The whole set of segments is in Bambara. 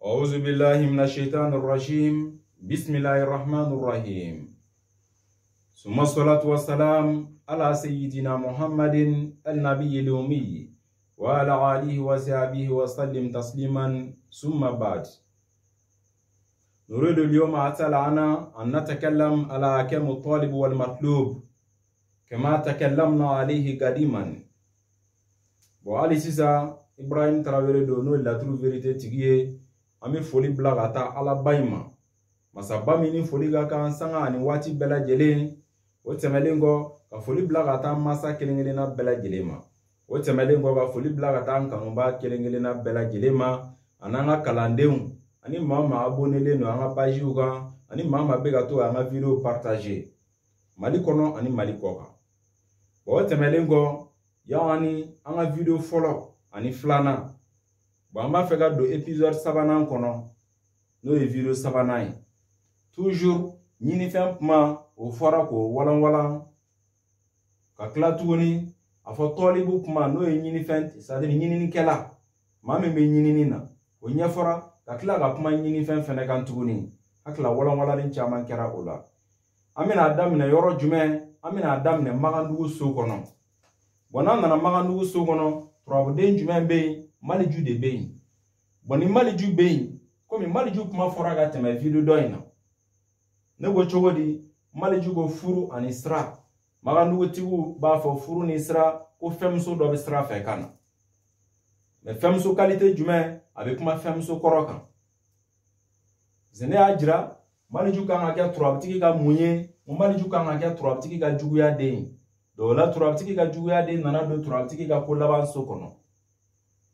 أعوذ بالله من الشيطان الرجيم بسم الله الرحمن الرحيم ثم الصلاة والسلام على سيدنا محمد النبي الأمي وعلى آله وصحبه وسلم تسليما ثم بعد. نريد اليوم أن نتكلم على أحكام الطالب والمطلوب كما تكلمنا عليه قديما. وعلي سيسا إبراهيم تراوري دونو لا ترو فيريتي تيجي ami foli bila ka taa ala bayima masaba min ni foli ka kan sanga ani waati bɛɛ lajɛlen o tɛmɛlen kɔ ka foli bila ka taa masa kelen-kelenna bɛɛ lajɛlen ma o tɛmɛlen kɔ ka foli bila ka taa kanuba kelen-kelenna bɛɛ lajɛlen ma an'an ka kalandenw ani maa maa abonnelen don an ka pajiw kan ani maa maa bɛ ka to an ka video partager Mali kɔnɔ ani Mali kɔ kan. O tɛmɛlen kɔ yani an ka video fɔlɔ ani filanan an b'a fɛ ka don épisode sabanan kɔnɔ n'o ye video sabanan ye. Toujours ɲinifɛn kuma o fɔra ko walan ka tila tuguni a fɔ tɔlibu kuma n'o ye ɲinifɛn c'est-à-dire ɲininikɛla maa min bɛ ɲinini na o ɲɛfɔra ka tila ka kuma ɲinifɛn fɛnɛ kan tuguni. Hakila walanwalani caman kɛra o la. An bɛna daminɛ yɔrɔ jumɛn? An bɛna daminɛ Magandugu so kɔnɔ. Bon n'an nana Magandugu so kɔnɔ turabuden jumɛn bɛ yen? Maliju de bɛ yen. Bon ni Maliju bɛ yen komi Maliju kuma fɔra ka tɛmɛ video dɔ in na. Ne ko cogo di? Maliju ko furu ani sira. Magandugutigiw b'a fɔ furu ni sira ko fɛnmuso dɔ bɛ sira fɛ ka na. Mais fɛnmuso qualité jumɛn? A bɛ kuma fɛnmuso kɔrɔ kan. Ne y'a jira Maliju kan ka kɛ turabutigi ka mun ye? Maliju kan ka kɛ turabutigi ka juguya den. Donc o la turabutigi ka juguya den nana don turabutigi ka ko laban so kɔnɔ.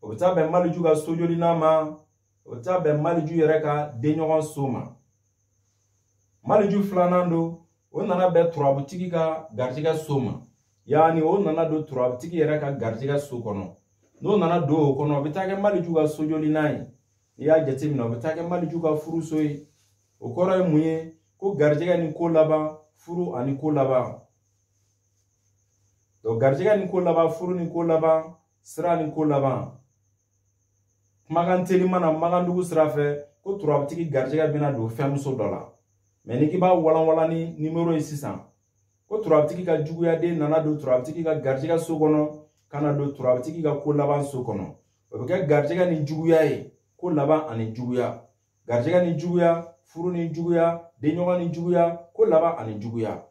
O bɛ taa bɛn Maliju ka sojolinan ma, o bɛ taa bɛn Maliju yɛrɛ ka denɲɔgɔn so ma. Maliju filanan don, o nana bɛn turabutigi ka garijɛgɛ so ma. Yani o nana don turabutigi yɛrɛ ka garijɛgɛ so kɔnɔ. N'o nana don o kɔnɔ, o bɛ taa kɛ Maliju ka sojolinan ye. N'i y'a jateminɛ, o bɛ taa kɛ Maliju ka furuso ye. O kɔrɔ ye mun ye? Ko garijɛgɛ ni ko laban, furu ani ko laban. Donc garijɛgɛ ni ko laban, furu ni ko laban, sira ni ko laban. Kumakan telima na Magandugu sira fɛ ko turabutigi garijɛgɛ bɛna don fɛnmuso dɔ la. Mais ni k'i b'a walanwalan ni numéro ye sisan ko turabutigi ka juguyaden nana don turabutigi ka garijɛgɛ so kɔnɔ ka na don turabutigi ka ko laban so kɔnɔ. O bɛ kɛ garijɛgɛ ni juguya ye, ko laban ani juguya. Garijɛgɛ ni juguya, furu ni juguya, denɲɔgɔn ni juguya, ko laban ani juguya.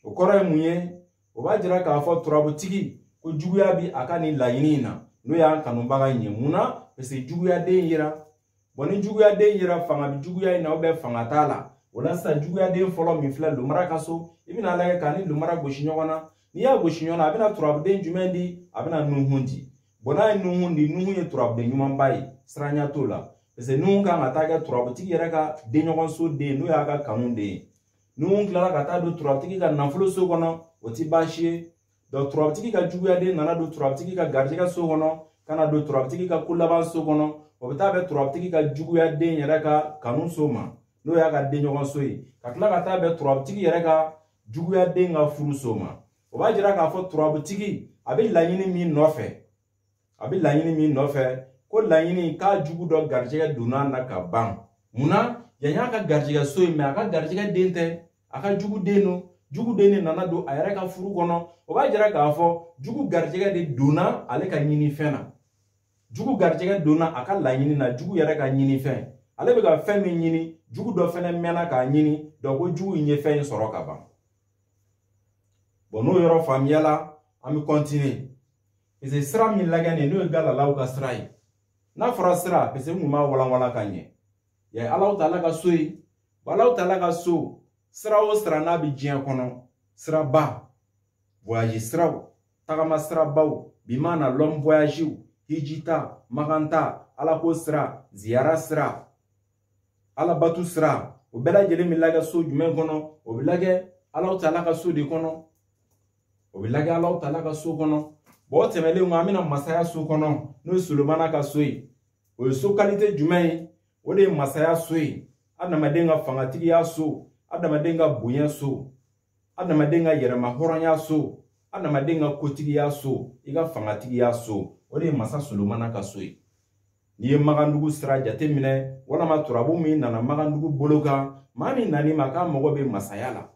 O kɔrɔ ye mun ye? O b'a jira k'a fɔ turabutigi ko juguya bi a ka nin laɲini in na n'o y'an kanubaga in ye. Mun na? Parce que juguyaden yira. Bon ni juguyaden yira fanga bi juguya in na ou bien fanga t'a la. O la sisan juguyaden fɔlɔ min filɛ Lomara ka so, i bɛna lajɛ k'a ni Lomara gosi ɲɔgɔn na. N'i y'a gosi ɲɔgɔn na, a bɛna turabuden jumɛn di? A bɛna Nuhun di. Bon n'a ye Nuhun di, Nuhun ye turabuden ɲumanba ye. Siranya t'o la. Parce que Nuhun kan ka taa kɛ turabutigi yɛrɛ ka denɲɔgɔn so den n'o y'a ka kanu den ye. Nuhun tilala ka taa don turabutigi ka nafolo so kɔnɔ, o ti baasi ye. Donc turabutigi ka juguyaden nana don turabutigi ka garijɛgɛ so kɔnɔ, ka na don turabutigi ka ko laban so kɔnɔ. O bɛ taa bɛn turabutigi ka juguyaden yɛrɛ ka kanu so ma n'o y'a ka denɲɔgɔn so ye. Ka tila ka taa bɛn turabutigi yɛrɛ ka juguyaden ka furu so ma. O b'a jira k'a fɔ turabutigi a bɛ laɲini min nɔfɛ. A bɛ laɲini min nɔfɛ ko laɲini k'a jugu dɔ garijɛgɛ donna na ka ban. Munna? Yan y'a ka garijɛgɛ so ye mais a ka garijɛgɛ den tɛ. A ka jugu den don. Jugu den de nana don a yɛrɛ ka furu kɔnɔ. O b'a jira k'a fɔ jugu garijɛgɛ de donna ale ka ɲinifɛn na. Jugu garijɛgɛ donna a ka laɲini na, jugu yɛrɛ ka ɲinifɛn. Ale bɛ ka fɛn min ɲini, jugu dɔ fɛnɛ mɛnna k'a ɲini, donc ko jugu in ye fɛn in sɔrɔ ka ban. Bon n'o yɔrɔ faamuyala, an bɛ continuer. Parce que sira min lagɛnnen n'o ye Galalaw ka sira ye. N'a fɔra sira, parce que n kun b'a walanwalan ka ɲɛ. Ya Alahu Taala ka so ye. Alahu Taala ka so, sira o sira n'a bɛ diɲɛ kɔnɔ, siraba, voyage siraw, tagama sirabaw, bi maana long voyage, hijita, maganta, Alako sira, ziyara sira, Alabatu sira, o bɛɛ lajɛlen bɛ lagɛ so jumɛn kɔnɔ? O bɛ lagɛ Alahu Taala ka so de kɔnɔ. O bɛ lagɛ Alahu Taala ka so kɔnɔ. Bon o tɛmɛlen kɔ an bɛna masaya so kɔnɔ n'o ye Solomana ka so ye. O ye so qualité jumɛn ye? O de ye masaya so ye. Adamaden ka fangatigiya so, adamaden ka bonya so, adamaden ka yɛrɛma hɔrɔnya so, adamaden ka kotigiya so, i ka fangatigiya so. O de ye masa Solomana ka so ye. ni ye magandugu sira jate minɛ walama turabu min nana magandugu bolo kan maa min nani ma k'a mago bɛ masaya la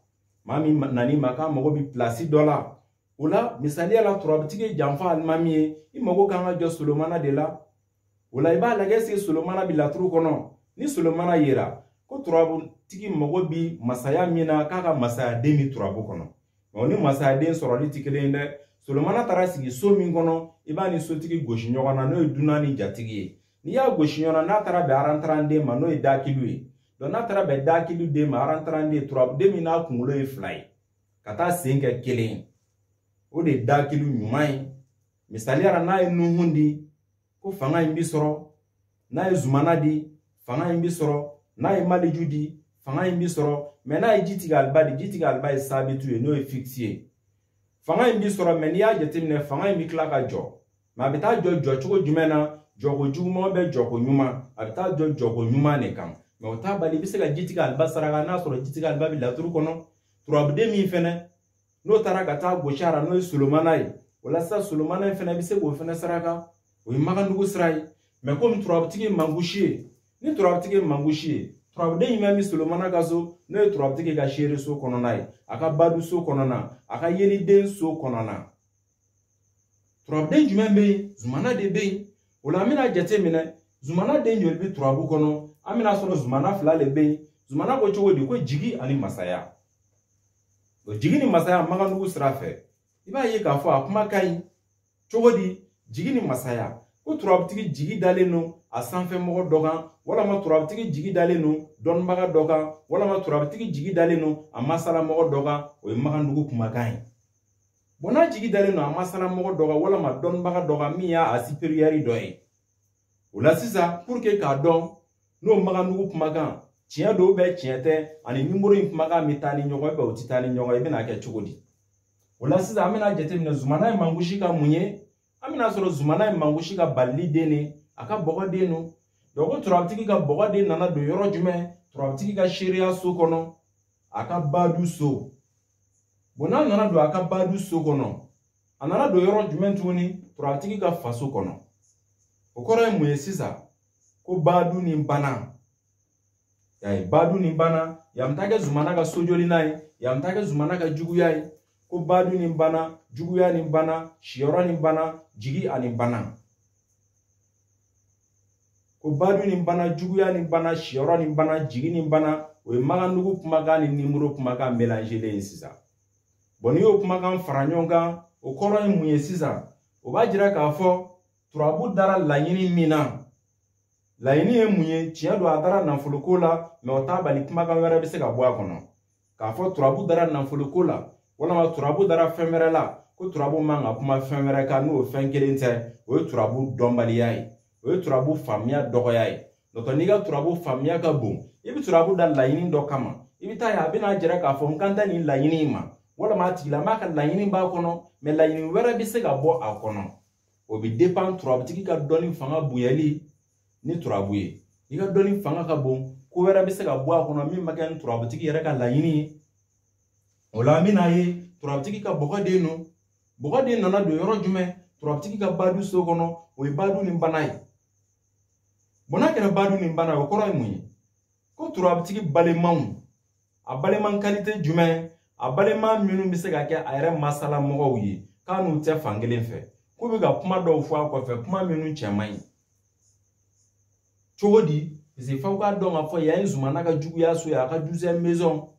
maa min nani ma k'a mago bɛ pilasi dɔ la o la misaliya la turabutigi janfa alimami ye i mago kan ka jɔ solomana de la o la i b'a lajɛ est-ce que solomana bɛ laturu kɔnɔ ni solomana yera ko turabutigi mago bɛ masaya min na k'a ka masayaden bɛ turabu kɔnɔ o ni masayaden sɔrɔli tɛ kelen ye dɛ solomana taara sigi so min kɔnɔ i b'a ni sotigi gosi ɲɔgɔn na n'o ye dunan ni jatigi ye n'i y'a gosi ɲɔgɔn na n'a taara bɛn arantaranden ma n'o ye dakiliw ye donc n'a taara bɛn dakiliw den ma arantaranden turabuden min n'a kunkolo ye 2 ye ka taa sen kɛ 1 ye o de ye dakiliw ɲuman ye misaliyara n'a ye nuhun di ko fanga in bi sɔrɔ n'a ye zumana di fanga in bi sɔrɔ n'a ye maliju di fanga in bi sɔrɔ mais n'a ye jitigi aliba di jitigi aliba ye sabitu ye n'o ye fixe ye fanga in bi sɔrɔ mais n'i y'a jateminɛ fanga in bi tila ka jɔ mais a bɛ taa jɔ cogo jumɛn na jɔko juguman bɛ jɔko ɲuman a bɛ taa jɔ jɔko ɲuman de kan mais o t'a bali i bɛ se ka jitigi aliba saraka n'a sɔrɔ jitigi aliba bɛ laturu kɔnɔ turabuden min fɛnɛ n'o taara ka taa gosi a la n'o ye solomana ye o la sisan solomana in fɛnɛ bɛ se k'o fɛnɛ saraka o ye magandugu sira ye mais komi turabutigi ye mangusi ye ni turabutigi ye mangusi ye turabuden jumɛn bɛ solomana ka so n'o ye turabutigi ka seere so kɔnɔna ye a ka badu so kɔnɔna a ka yeliden so kɔnɔna turabuden jumɛn bɛ yen zumana de bɛ yen o la an bɛna jate minɛ zumana den joli bɛ turabu kɔnɔ an bɛna sɔrɔ zumana 2 de bɛ yen zumana ko cogo di ko jigi ani masaya o jigi ni masaya magandugu sira fɛ i b'a ye k'a fɔ a kuma ka ɲi cogo di jigi ni masaya ko turabutigi jigi dalen don a sanfɛmɔgɔ dɔ kan walama turabutigi jigi dalen don dɔnnibaga dɔ kan walama turabutigi jigi dalen don a masalamɔgɔ dɔ kan o ye magandugu kumakan ye bon n'a jigi dalen don a masalamɔgɔ dɔ kan walama dɔnnibaga dɔ kan min y'a supérieur dɔ ye o la sisan pour que k'a dɔn n'o magandugu kumakan tiɲɛ don bɛ tiɲɛ tɛ ani nimoro in kumakan bɛ taa ni ɲɔgɔn ye o tɛ taa ni ɲɔgɔn ye i bɛna kɛ cogo di o la sisan an bɛna jateminɛ zumana ye mangusi ka mun ye an bɛna sɔrɔ zumana ye mangusi ka balili den de a ka bɔgɔ den don donc ko turabutigi ka bɔgɔ den nana don yɔrɔ jumɛn turabutigi ka seereya so kɔnɔ a ka badu so bon n'a nana don a ka badu so kɔnɔ a nana don yɔrɔ jumɛn tuguni turabutigi ka faso kɔnɔ o kɔrɔ ye mun ye sisan ko badu ni bana yaye badu ni bana yam ta kɛ zumana ka sojolina ye yam ta kɛ zumana ka juguya ye ko badu ni bana juguya ni bana siyɔrɔ ni bana jigi ani bana ko badu ni bana juguya ni bana siyɔrɔ ni bana jigi ni bana o ye magandugu kumakan ni nimoro kumakan mélangelen ye sisan bon n'i y'o kumakan fara ɲɔgɔn kan o kɔrɔ ye mun ye sisan o b'a jira k'a fɔ turabu dara laɲini min na laɲini ye mun ye tiɲɛ don a dara nafoloko la mais o t'a bali kumakan wɛrɛ bɛ se ka bɔ a kɔnɔ k'a fɔ turabu dara nafoloko la walama turabu dara fɛn wɛrɛ la ko turabu man ka kuma fɛn wɛrɛ kan n'o fɛn kelen tɛ o ye turabu dɔnbaliya ye o ye turabu faamuya dɔgɔya ye donc n'i ka turabu faamuya ka bon i bɛ turabu da laɲini dɔ kama i bɛ taa ye a bɛna jira k'a fɔ n kan tɛ nin laɲini in ma walama a tigilama ka laɲini b'a kɔnɔ mais laɲini wɛrɛ bɛ se ka bɔ a kɔnɔ o bɛ dépend turabutigi ka dɔnni fanga bonyali ni turabu ye i ka dɔnni fanga ka bon ko wɛrɛ bɛ se ka bɔ a kɔnɔ min ma kɛ ni turabutigi yɛrɛ ka laɲini ye o la an bɛna ye turabutigi ka bɔgɔ den don bɔgɔ den nana don yɔrɔ jumɛn turabutigi ka badu so kɔnɔ o ye badu ni bana ye bon n'a kɛra badu ni bana ye o kɔrɔ ye mun ye ko turabutigi balimaw a balima qualité jumɛn a balima minnu bɛ se ka kɛ a yɛrɛ masala mɔgɔw ye k'a n'u tɛ fan kelen fɛ k'u bɛ ka kuma dɔw fɔ a kɔfɛ kuma minnu cɛ man ɲi cogo di parce que f'aw k'a dɔn k'a fɔ yan ye zumana ka juguya so ye a ka 12e maison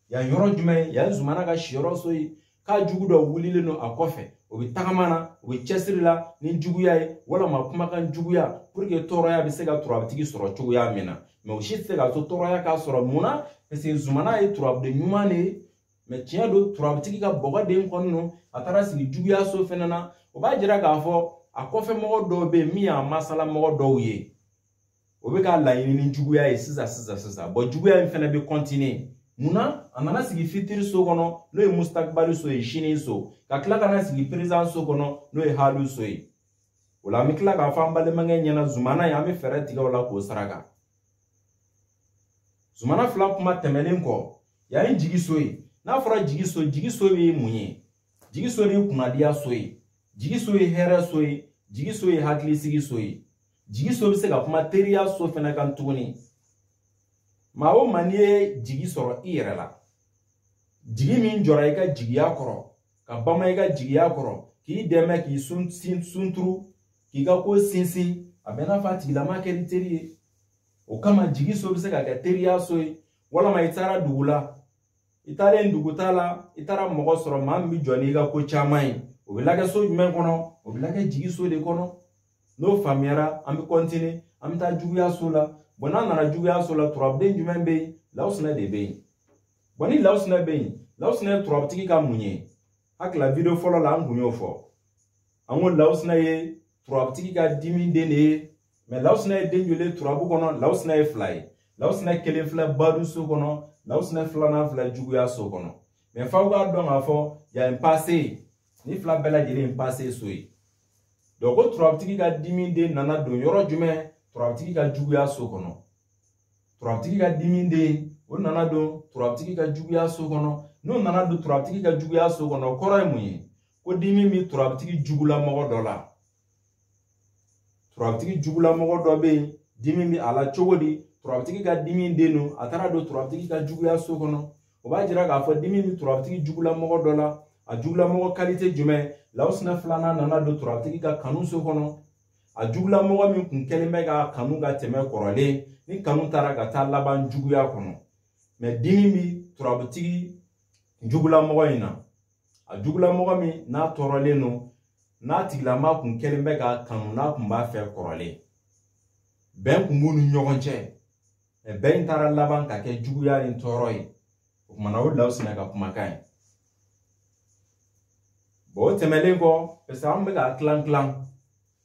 yan yɔrɔ jumɛn yan ye zumana ka siyɔrɔ so ye k'a jugu dɔ wulilen don a kɔfɛ o bɛ tagama na o bɛ cɛsiri la ni juguya ye walama kumakan juguya pour que tɔɔrɔya bɛ se ka turabutigi sɔrɔ cogoya min na mais o si tɛ se ka to tɔɔrɔya k'a sɔrɔ mun na parce que zumana ye turabuden ɲuman de ye mais tiɲɛ don turabutigi ka bɔgɔ den kɔni don a taara sigi juguya so fɛnɛ na o b'a jira k'a fɔ a kɔfɛ mɔgɔ dɔw bɛ yen min y'a masala mɔgɔ dɔw ye o bɛ ka laɲini ni juguya ye sisan bon juguya in fɛnɛ bɛ continuer munna a nana sigi fitiri so kɔnɔ n'o ye mustakbali so ye sini so ka tila ka na sigi président so kɔnɔ n'o ye halu so ye o la an bɛ tila k'a fɔ an balimakɛ ɲɛna zumana ye an bɛ fɛɛrɛ tigɛ o la k'o saraka zumana 2 kuma tɛmɛnen kɔ yan ye jigi so ye n'a fɔra jigi so ye mun ye jigi so ye kunnadiya so ye jigi so ye hɛrɛ so ye jigi so ye hakilisigi so ye jigi so bɛ se ka kuma teriya so fɛnɛ kan tuguni maa o maa n'i ye jigi sɔrɔ i yɛrɛ la jigi min jɔra i ka jigiya kɔrɔ ka bama i ka jigiya kɔrɔ k'i dɛmɛ k'i sunturu k'i ka ko sinsin a bɛ n'a fɔ a tigilama kɛli teri ye o kama jigi so bɛ se ka kɛ teriya so ye walama i taara dugu la i taalen dugu ta la i taara mɔgɔ sɔrɔ maa min bɛ jɔ n'i ka ko caman ye o bɛ lagɛ so jumɛn kɔnɔ o bɛ lagɛ jigi so de kɔnɔ n'o faamuyara an bɛ kɔntine an bɛ taa juguya so la bon n'an nana juguya so la turabuden jumɛn bɛ yen Lawusina de bɛ yen bon ni Lawusina bɛ yen Lawusina ye turabutigi ka mun ye hakila video fɔlɔ la an kun y'o fɔ an ko Lawusina ye turabutigi ka dimi den de ye mais Lawusina ye den joli turabu kɔnɔ Lawusina ye fila ye Lawusina kelen filɛ badu so kɔnɔ Lawusina filanan filɛ juguya so kɔnɔ mais f'aw k'a dɔn k'a fɔ y a un passé ni fila bɛɛ lajɛlen ye passé so ye donc o turabutigi ka dimi den nana don yɔrɔ jumɛn turabutigi ka juguya so kɔnɔ turabutigi ka dimi den o nana don turabutigi ka juguya so kɔnɔ n'o nana don turabutigi ka juguya so kɔnɔ kɔrɔ ye mun ye ko dimi bɛ turabutigi jugulamɔgɔ dɔ la turabutigi jugulamɔgɔ dɔ bɛ yen dimi bɛ a la cogo di turabutigi ka dimi den no a taara don turabutigi ka juguya so kɔnɔ o b'a jira k'a fɔ dimi bɛ turabutigi jugulamɔgɔ dɔ la a jugulamɔgɔ qualité jumɛn Lawusina filanan nana don turabutigi ka kanu so kɔnɔ a jugulamɔgɔ min kun kɛlen bɛ ka kanu ka tɛmɛ kɔrɔlen ni kanu taara ka taa laban juguya kɔnɔ mais dimi bɛ turabutigi jugulamɔgɔ in na a jugulamɔgɔ min n'a tɔɔrɔlen no n'a tigilama kun kɛlen bɛ ka kanu n'a kun b'a fɛ kɔrɔlen bɛn kun b'u ni ɲɔgɔn cɛ bɛn in taara laban ka kɛ juguya ni tɔɔrɔ ye o kumana o Lawusina ka kumakan ye bon o tɛmɛlen kɔ parce que an bɛ ka tilan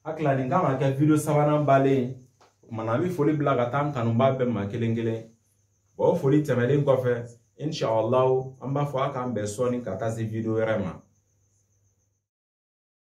hakila nin kan ka kɛ video sabanan balen o kumana an bɛ foli bila ka taa an kanuba bɛɛ ma kelen kelen bon o foli tɛmɛlen kɔfɛ inshallah an b'a fɔ a k'an bɛn sɔɔni ka taa se video wɛrɛ ma